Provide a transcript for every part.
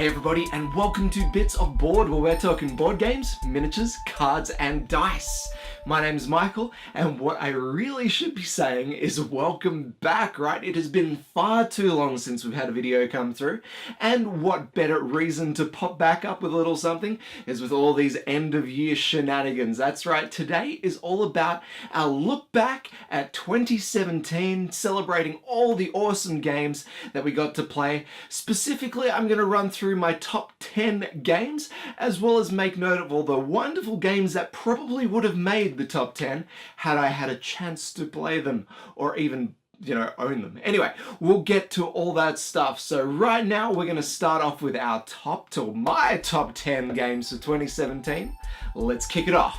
Hey everybody, and welcome to Bits of Board, where we're talking board games, miniatures, cards, and dice. My name's Michael, and what I really should be saying is welcome back, right? It has been far too long since we've had a video come through, and what better reason to pop back up with a little something is with all these end-of-year shenanigans. That's right, today is all about our look back at 2017, celebrating all the awesome games that we got to play. Specifically, I'm going to run through my top 10 games, as well as make note of all the wonderful games that probably would have made the top 10 had I had a chance to play them, or even own them. Anyway, we'll get to all that stuff. So right now we're going to start off with my top 10 games for 2017. Let's kick it off.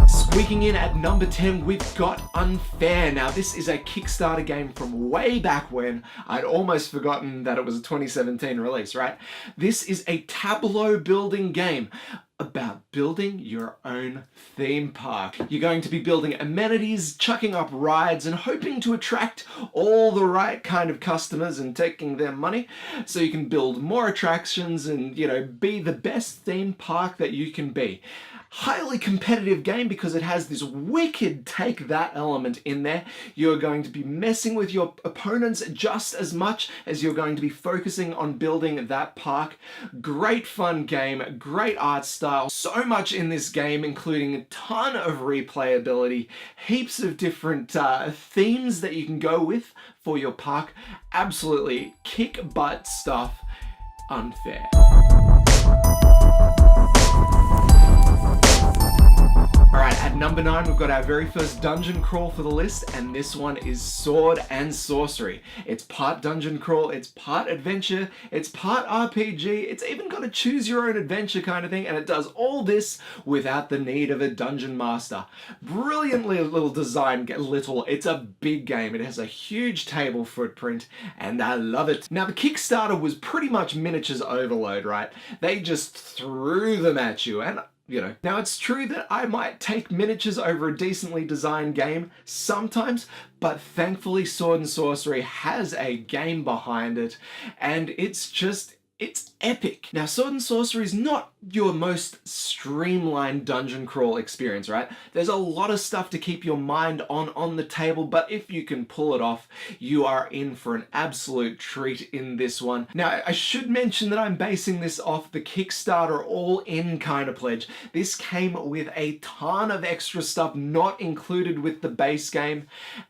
Squeaking in at number 10, we've got Unfair. Now, this is a Kickstarter game from way back when. I'd almost forgotten that it was a 2017 release, right? This is a tableau building game about building your own theme park. You're going to be building amenities, chucking up rides, and hoping to attract all the right kind of customers and taking their money so you can build more attractions and, be the best theme park that you can be. Highly competitive game because it has this wicked take that element in there. You're going to be messing with your opponents just as much as you're going to be focusing on building that park. Great fun game, great art style, so much in this game, including a ton of replayability, heaps of different themes that you can go with for your park. Absolutely kick butt stuff. Unfair. Alright, at number 9 we've got our very first dungeon crawl for the list, and this one is Sword and Sworcery. It's part dungeon crawl, it's part adventure, it's part RPG, it's even got a choose your own adventure kind of thing, and it does all this without the need of a dungeon master. Brilliantly little design, it's a big game, it has a huge table footprint, and I love it. Now the Kickstarter was pretty much miniatures overload, right? They just threw them at you, and now it's true that I might take miniatures over a decently designed game sometimes, but thankfully Sword and Sworcery has a game behind it, and it's epic. Now, Sword and Sworcery is not your most streamlined dungeon crawl experience, right? There's a lot of stuff to keep your mind on the table, but if you can pull it off, you are in for an absolute treat in this one. Now, I should mention that I'm basing this off the Kickstarter all-in kind of pledge. This came with a ton of extra stuff not included with the base game,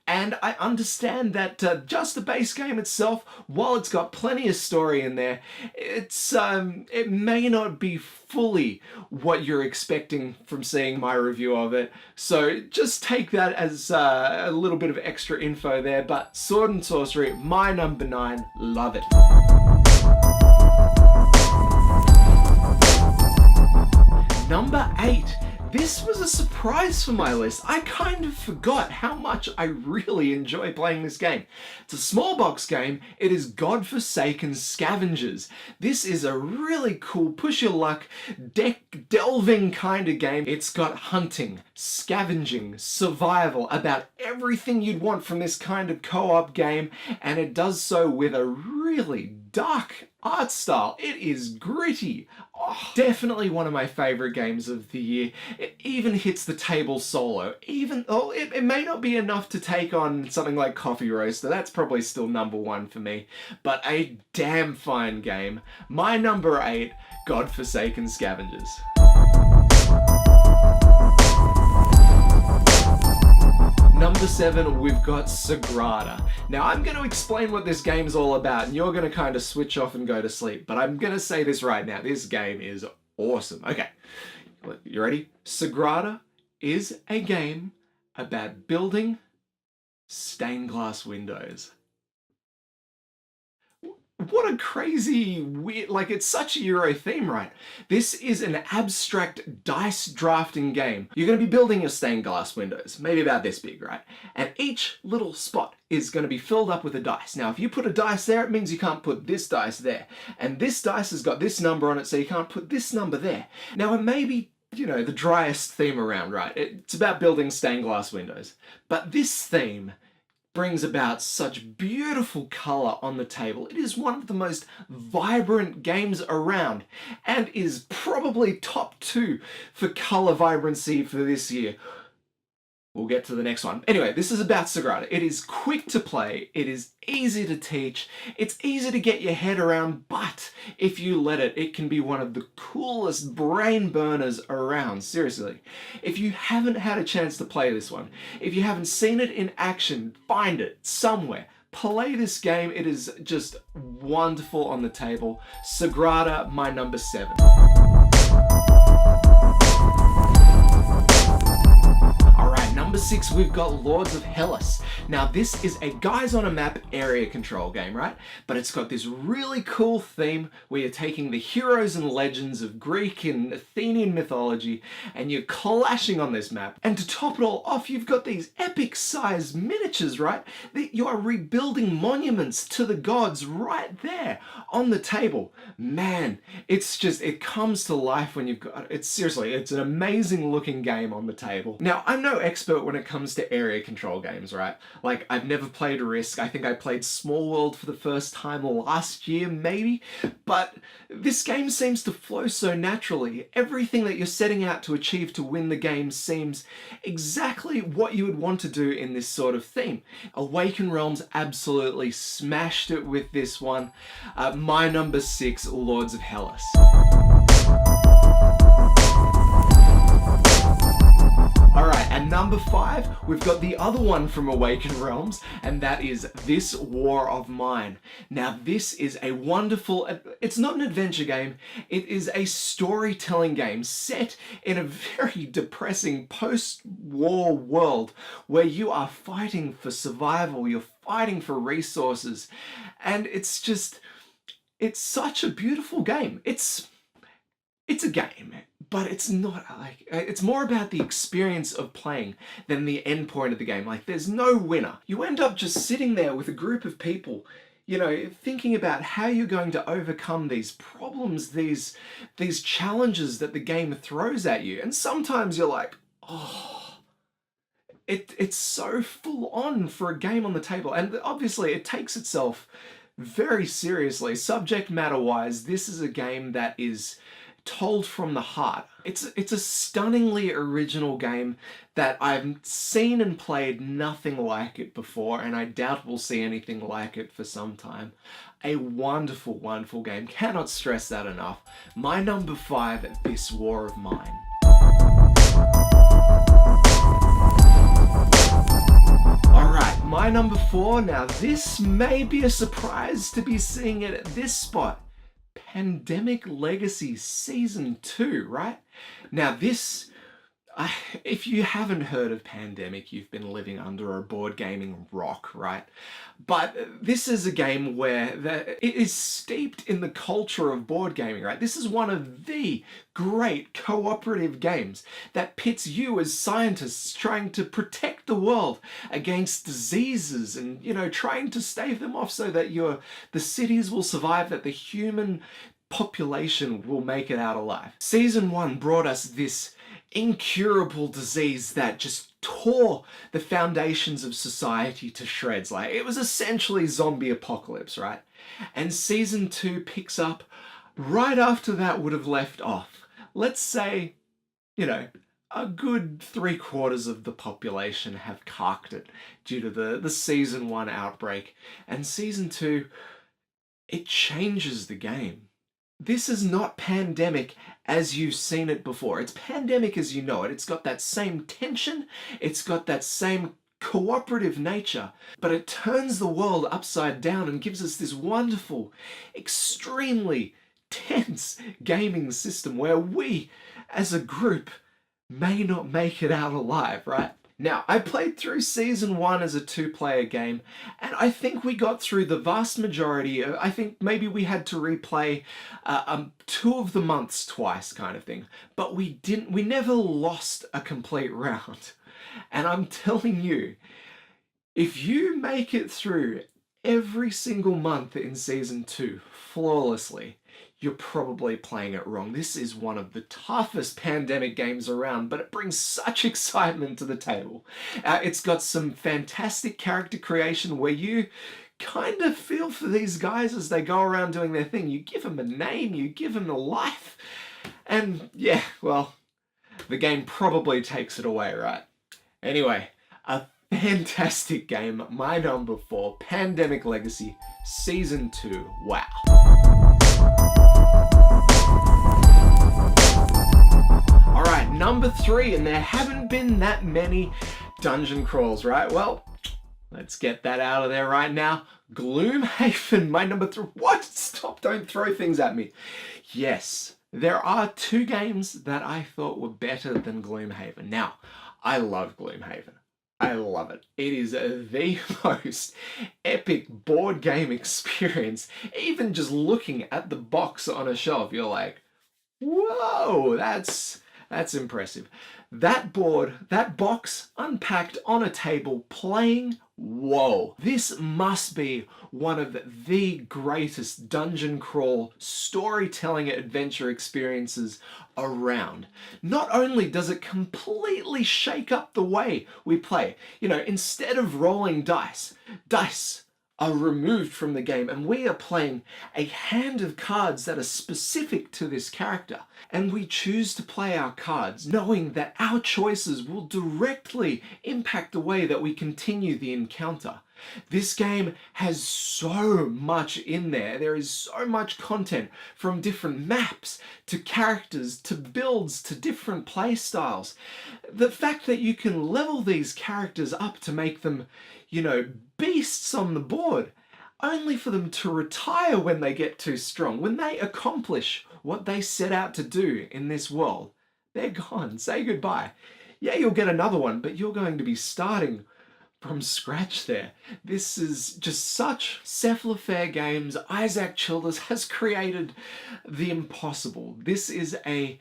and I understand that just the base game itself, while it's got plenty of story in there, it may not be fully what you're expecting from seeing my review of it. So just take that as a little bit of extra info there. But Sword and Sworcery, my number 9, love it. Number 8. This was a surprise for my list. I kind of forgot how much I really enjoy playing this game. It's a small box game. It is Forsaken Scavengers. This is a really cool push your luck deck delving kind of game. It's got hunting, scavenging, survival, about everything you'd want from this kind of co-op game, and it does so with a really dark art style. It is gritty. Oh, definitely one of my favorite games of the year. It even hits the table solo. It may not be enough to take on something like Coffee Roaster. That's probably still number 1 for me. But a damn fine game. My number 8, Forsaken Scavengers. Number 7, we've got Sagrada. Now, I'm going to explain what this game's all about, and you're going to kind of switch off and go to sleep, but I'm going to say this right now. This game is awesome. Okay, you ready? Sagrada is a game about building stained glass windows. What a crazy, weird, it's such a Euro theme, right? This is an abstract dice drafting game. You're going to be building your stained glass windows, maybe about this big, right? And each little spot is going to be filled up with a dice. Now, if you put a dice there, it means you can't put this dice there. And this dice has got this number on it, so you can't put this number there. Now, it may be the driest theme around, right? It's about building stained glass windows. But this theme brings about such beautiful color on the table. It is one of the most vibrant games around and is probably top 2 for color vibrancy for this year. We'll get to the next one. Anyway, this is about Sagrada. It is quick to play, it is easy to teach, it's easy to get your head around, but if you let it, it can be one of the coolest brain burners around, seriously. If you haven't had a chance to play this one, if you haven't seen it in action, find it somewhere. Play this game, it is just wonderful on the table. Sagrada, my number 7. Number 6, we've got Lords of Hellas. Now this is a guys on a map area control game, right? But it's got this really cool theme where you're taking the heroes and legends of Greek and Athenian mythology and you're clashing on this map. And to top it all off, you've got these epic sized miniatures, right? That you are rebuilding monuments to the gods right there on the table. Man, it's just, it comes to life when you've got, it's seriously, it's an amazing looking game on the table. Now, I'm no expert when it comes to area control games, right? Like, I've never played Risk. I think I played Small World for the first time last year, maybe. But this game seems to flow so naturally. Everything that you're setting out to achieve to win the game seems exactly what you would want to do in this sort of theme. Awaken Realms absolutely smashed it with this one. My number 6, Lords of Hellas. Alright, and number 5, we've got the other one from Awaken Realms, and that is This War of Mine. Now this is a wonderful, it's not an adventure game, it is a storytelling game set in a very depressing post-war world where you are fighting for survival, you're fighting for resources, and it's just, it's such a beautiful game. It's a game, but it's not like, it's more about the experience of playing than the end point of the game. Like, there's no winner. You end up just sitting there with a group of people, you know, thinking about how you're going to overcome these problems, these challenges that the game throws at you. And sometimes you're like, oh, it's so full on for a game on the table. And obviously it takes itself very seriously. Subject matter wise, this is a game that is told from the heart. It's a stunningly original game that I've seen and played nothing like it before, and I doubt we'll see anything like it for some time. A wonderful, wonderful game. Cannot stress that enough. My number 5, This War of Mine. Alright, my number 4. Now this may be a surprise to be seeing it at this spot. Pandemic Legacy Season 2, right? Now this, if you haven't heard of Pandemic, you've been living under a board gaming rock, right? But this is a game where it is steeped in the culture of board gaming, right? This is one of the great cooperative games that pits you as scientists trying to protect the world against diseases and, you know, trying to stave them off so that the cities will survive, that the human population will make it out alive. Season 1 brought us this incurable disease that just tore the foundations of society to shreds. Like, it was essentially zombie apocalypse, right? And Season 2 picks up right after that would have left off. Let's say, you know, a good 3/4 of the population have carked it due to the Season 1 outbreak. And Season 2, it changes the game. This is not Pandemic as you've seen it before. It's Pandemic as you know it. It's got that same tension, it's got that same cooperative nature, but it turns the world upside down and gives us this wonderful, extremely tense gaming system where we, as a group, may not make it out alive, right? Now, I played through Season 1 as a 2-player game, and I think we got through the vast majority. I think maybe we had to replay 2 of the months twice, kind of thing. But we never lost a complete round. And I'm telling you, if you make it through every single month in Season 2 flawlessly, you're probably playing it wrong. This is one of the toughest pandemic games around, but it brings such excitement to the table. It's got some fantastic character creation where you kind of feel for these guys as they go around doing their thing. You give them a name, you give them a life, and yeah, well, the game probably takes it away, right? Anyway, a fantastic game. My number 4, Pandemic Legacy, Season 2. Wow. Alright, number 3, and there haven't been that many dungeon crawls, right? Well, let's get that out of there right now. Gloomhaven, my number 3. What? Stop, don't throw things at me. Yes, there are 2 games that I thought were better than Gloomhaven. Now, I love Gloomhaven. I love it. It is the most epic board game experience. Even just looking at the box on a shelf, you're like, whoa, that's impressive. That board, that box unpacked on a table playing, whoa. This must be one of the greatest dungeon crawl storytelling adventure experiences around. Not only does it completely shake up the way we play, you know, instead of rolling dice are removed from the game and we are playing a hand of cards that are specific to this character. And we choose to play our cards knowing that our choices will directly impact the way that we continue the encounter. This game has so much in there. There is so much content, from different maps to characters to builds to different play styles. The fact that you can level these characters up to make them, you know, beasts on the board, only for them to retire when they get too strong. When they accomplish what they set out to do in this world, they're gone. Say goodbye. Yeah, you'll get another one, but you're going to be starting from scratch there. This is just such Cephalofair Games. Isaac Childers has created the impossible. This is a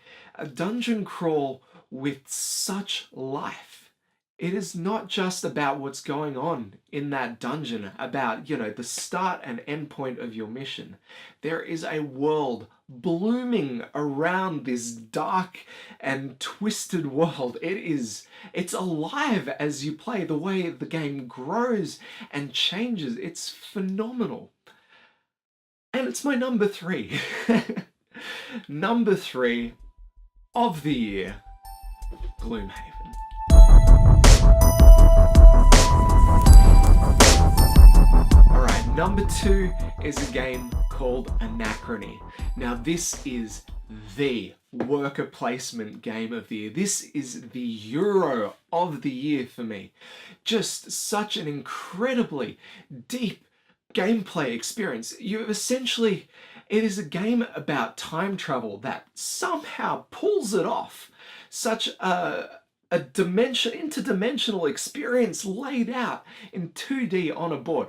dungeon crawl with such life. It is not just about what's going on in that dungeon, about, you know, the start and end point of your mission. There is a world blooming around this dark and twisted world. It's alive as you play. The way the game grows and changes, it's phenomenal. And it's my number 3. Number 3 of the year, Gloomhaven. Alright, number 2 is a game called Anachrony. Now this is the worker placement game of the year. This is the Euro of the year for me. Just such an incredibly deep gameplay experience. It is a game about time travel that somehow pulls it off. Such a interdimensional experience laid out in 2D on a board.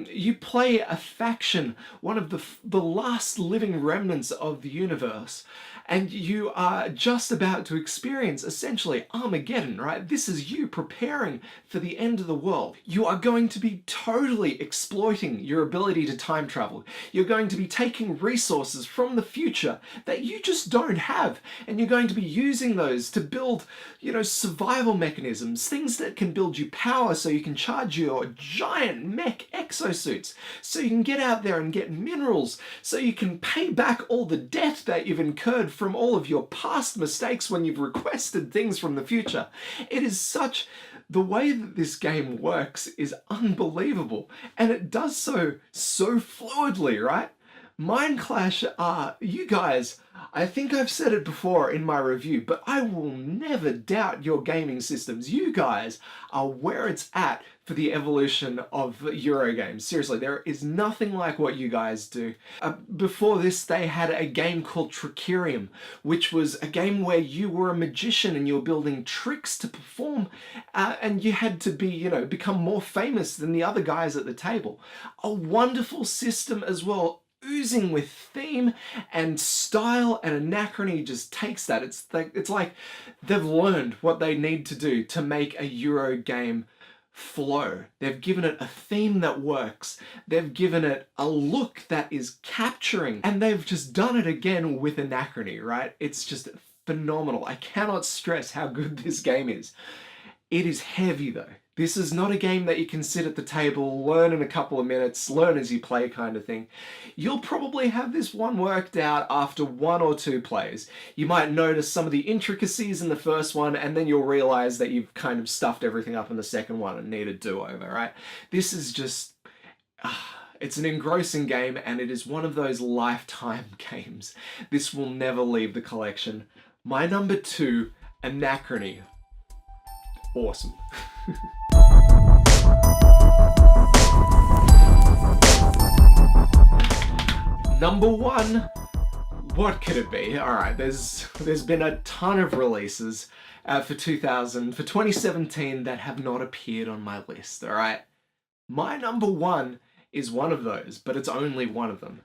You play a faction, one of the last living remnants of the universe, and you are just about to experience essentially Armageddon, right? This is you preparing for the end of the world. You are going to be totally exploiting your ability to time travel. You're going to be taking resources from the future that you just don't have, and you're going to be using those to build, you know, survival mechanisms, things that can build you power so you can charge your giant mech exosuits, so you can get out there and get minerals, so you can pay back all the debt that you've incurred from all of your past mistakes when you've requested things from the future. It is such... The way that this game works is unbelievable, and it does so fluidly, right? Mind Clash you guys, I think I've said it before in my review, but I will never doubt your gaming systems. You guys are where it's at for the evolution of Euro games. Seriously, there is nothing like what you guys do. Before this, they had a game called Trickerium, which was a game where you were a magician and you were building tricks to perform, and you had to be, you know, become more famous than the other guys at the table. A wonderful system as well, oozing with theme and style, and Anachrony just takes that. It's like they've learned what they need to do to make a Euro game flow. They've given it a theme that works. They've given it a look that is capturing, and they've just done it again with Anachrony, right? It's just phenomenal. I cannot stress how good this game is. It is heavy though. This is not a game that you can sit at the table, learn in a couple of minutes, learn as you play kind of thing. You'll probably have this one worked out after 1 or 2 plays. You might notice some of the intricacies in the first one, and then you'll realize that you've kind of stuffed everything up in the second one and need a do-over, right? This is just... it's an engrossing game, and it is one of those lifetime games. This will never leave the collection. My number 2, Anachrony. Awesome. Number 1, what could it be? Alright, there's been a ton of releases for 2017 that have not appeared on my list, alright? My number 1 is one of those, but it's only one of them.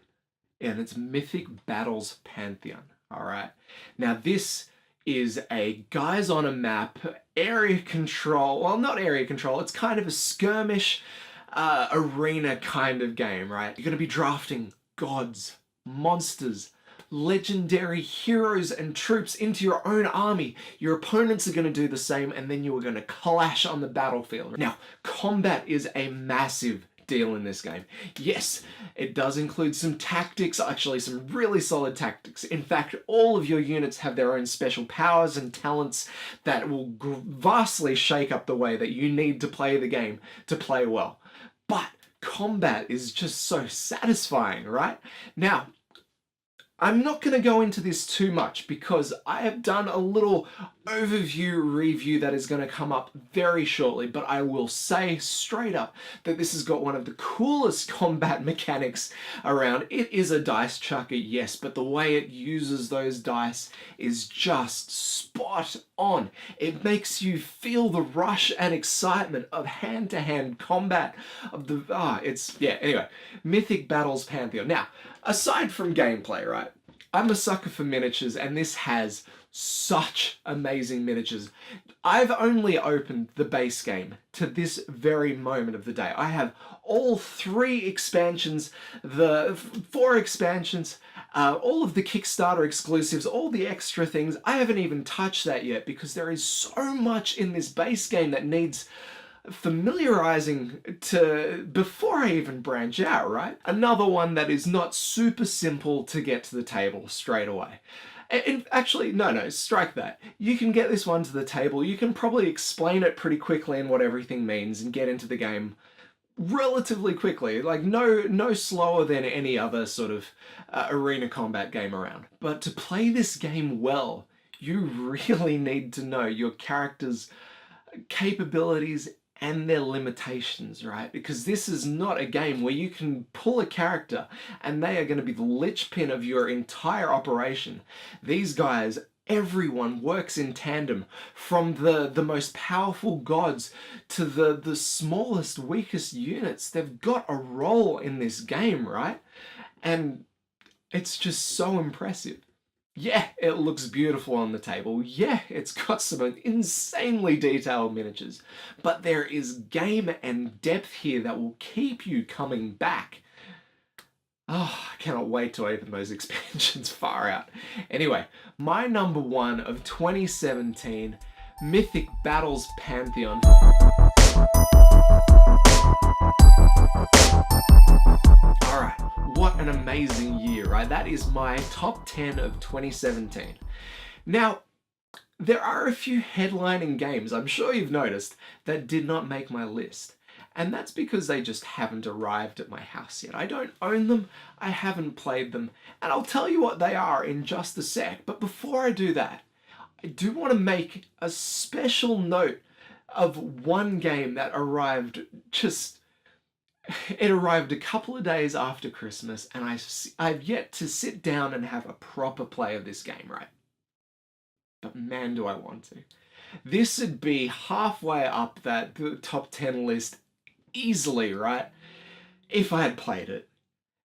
And it's Mythic Battles Pantheon, alright? Now this is a guys on a map, area control, well not area control, it's kind of a skirmish arena kind of game, right? You're going to be drafting gods, monsters, legendary heroes and troops into your own army. Your opponents are going to do the same, and then you are going to clash on the battlefield. Now, combat is a massive deal in this game. Yes, it does include some tactics, actually some really solid tactics. In fact, all of your units have their own special powers and talents that will vastly shake up the way that you need to play the game to play well. But combat is just so satisfying, right? Now, I'm not going to go into this too much because I have done a little overview review that is going to come up very shortly, but I will say straight up that this has got one of the coolest combat mechanics around. It is a dice chucker, yes, but the way it uses those dice is just spot on. It makes you feel the rush and excitement of hand-to-hand combat of the... anyway, Mythic Battles Pantheon. Now, aside from gameplay, right, I'm a sucker for miniatures, and this has such amazing miniatures. I've only opened the base game to this very moment of the day. I have all 3 expansions, the 4 expansions, all of the Kickstarter exclusives, all the extra things. I haven't even touched that yet because there is so much in this base game that needs familiarizing to before I even branch out, right? Another one that is not super simple to get to the table straight away. And actually, no, strike that. You can get this one to the table, you can probably explain it pretty quickly and what everything means and get into the game relatively quickly, like no slower than any other sort of arena combat game around. But to play this game well, you really need to know your character's capabilities and their limitations, right? Because this is not a game where you can pull a character and they are going to be the linchpin of your entire operation. These guys, everyone works in tandem, from the most powerful gods to the smallest, weakest units. They've got a role in this game, right? And it's just so impressive. Yeah, it looks beautiful on the table. Yeah, it's got some insanely detailed miniatures. But there is game and depth here that will keep you coming back. Oh, I cannot wait to open those expansions far out. Anyway, my number 1 of 2017, Mythic Battles Pantheon. Alright, what an amazing year, right? That is my top 10 of 2017. Now, there are a few headlining games, I'm sure you've noticed, that did not make my list. And that's because they just haven't arrived at my house yet. I don't own them, I haven't played them, and I'll tell you what they are in just a sec. But before I do that, I do want to make a special note of one game that arrived it arrived a couple of days after Christmas, and I've yet to sit down and have a proper play of this game, right? But man, do I want to. This would be halfway up that top 10 list easily, right? If I had played it.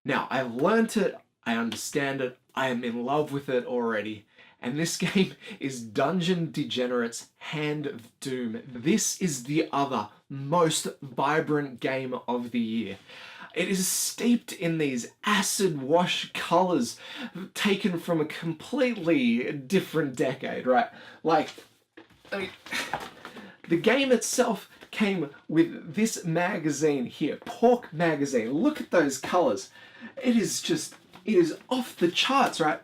Now, I've learnt it, I understand it, I am in love with it already, and this game is Dungeon Degenerate's Hand of Doom. This is the other most vibrant game of the year. It is steeped in these acid wash colors taken from a completely different decade, right? Like, I mean, the game itself came with this magazine here, Pork Magazine. Look at those colors. It is off the charts, right?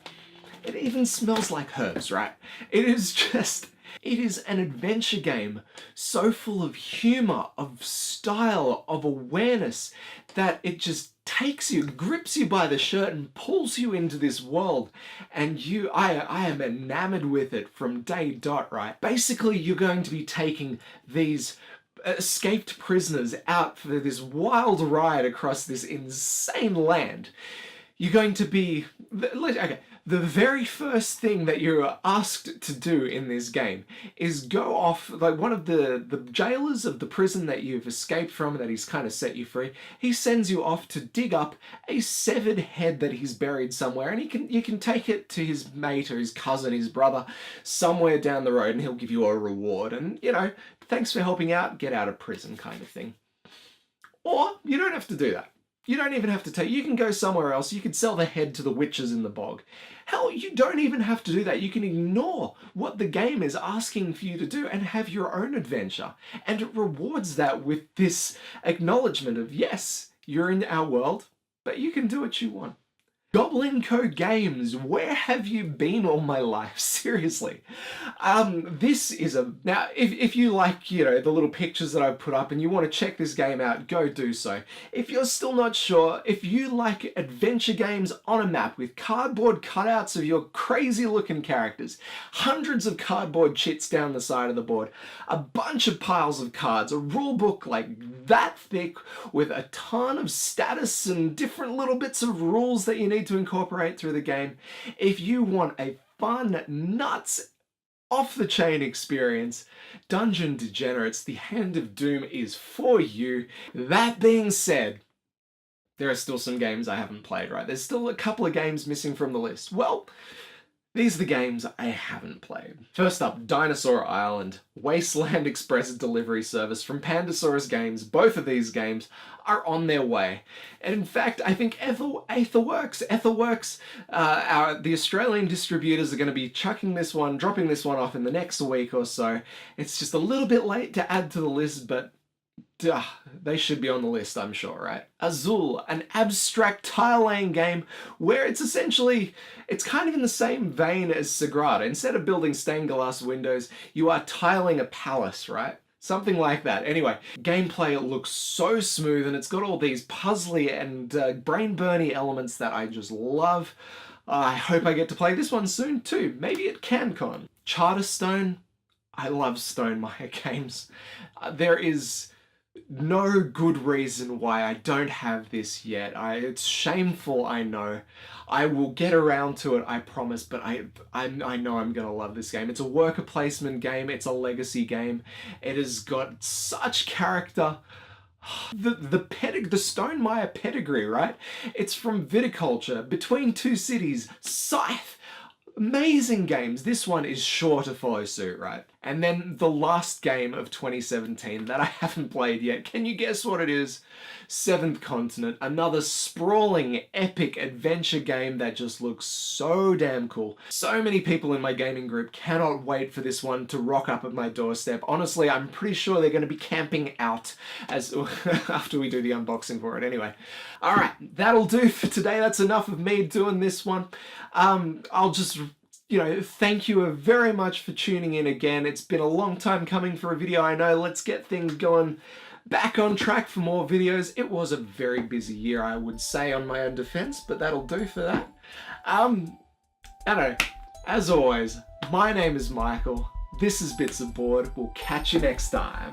It even smells like herbs, right? It is an adventure game so full of humor, of style, of awareness, that it just takes you, grips you by the shirt and pulls you into this world. And I am enamored with it from day dot, right? Basically, you're going to be taking these escaped prisoners out for this wild ride across this insane land. You're going to be... Okay, the very first thing that you're asked to do in this game is go off, like one of the jailers of the prison that you've escaped from, that he's kind of set you free, he sends you off to dig up a severed head that he's buried somewhere, and you can take it to his mate or his cousin, his brother, somewhere down the road, and he'll give you a reward, and, you know, thanks for helping out, get out of prison kind of thing. Or you don't have to do that. You don't even have to take, you can go somewhere else, you could sell the head to the witches in the bog. Hell, you don't even have to do that. You can ignore what the game is asking for you to do and have your own adventure. And it rewards that with this acknowledgement of, yes, you're in our world, but you can do what you want. Goblin Co Games, where have you been all my life? Seriously. This is a... Now, if you like, you know, the little pictures that I've put up and you want to check this game out, go do so. If you're still not sure, if you like adventure games on a map with cardboard cutouts of your crazy looking characters, hundreds of cardboard chits down the side of the board, a bunch of piles of cards, a rule book like that thick with a ton of status and different little bits of rules that you need to incorporate through the game. If you want a fun, nuts, off-the-chain experience, Dungeon Degenerates, The Hand of Doom is for you. That being said, there are still some games I haven't played, right? There's still a couple of games missing from the list. Well, these are the games I haven't played. First up, Dinosaur Island, Wasteland Express delivery service from Pandasaurus Games. Both of these games are on their way. And in fact, I think Etherworks, the Australian distributors are going to be dropping this one off in the next week or so. It's just a little bit late to add to the list, but they should be on the list, I'm sure, right? Azul, an abstract tile-laying game where it's kind of in the same vein as Sagrada. Instead of building stained glass windows, you are tiling a palace, right? Something like that. Anyway, gameplay looks so smooth, and it's got all these puzzly and brain-burny elements that I just love. I hope I get to play this one soon too, maybe at CanCon. Charterstone, I love Stonemaier games. There is no good reason why I don't have this yet. It's shameful, I know. I will get around to it, I promise, but I know I'm gonna love this game. It's a worker placement game, it's a legacy game. It has got such character. The Stonemaier pedigree, right? It's from Viticulture, Between Two Cities, Scythe. Amazing games. This one is sure to follow suit, right? And then the last game of 2017 that I haven't played yet. Can you guess what it is? Seventh Continent, another sprawling, epic adventure game that just looks so damn cool. So many people in my gaming group cannot wait for this one to rock up at my doorstep. Honestly, I'm pretty sure they're going to be camping out after we do the unboxing for it anyway. Alright, that'll do for today. That's enough of me doing this one. I'll just, you know, thank you very much for tuning in again. It's been a long time coming for a video, I know. Let's get things going back on track for more videos. It was a very busy year, I would say, on my own defense, but that'll do for that. I don't know. As always, my name is Michael. This is Bits of Board. We'll catch you next time.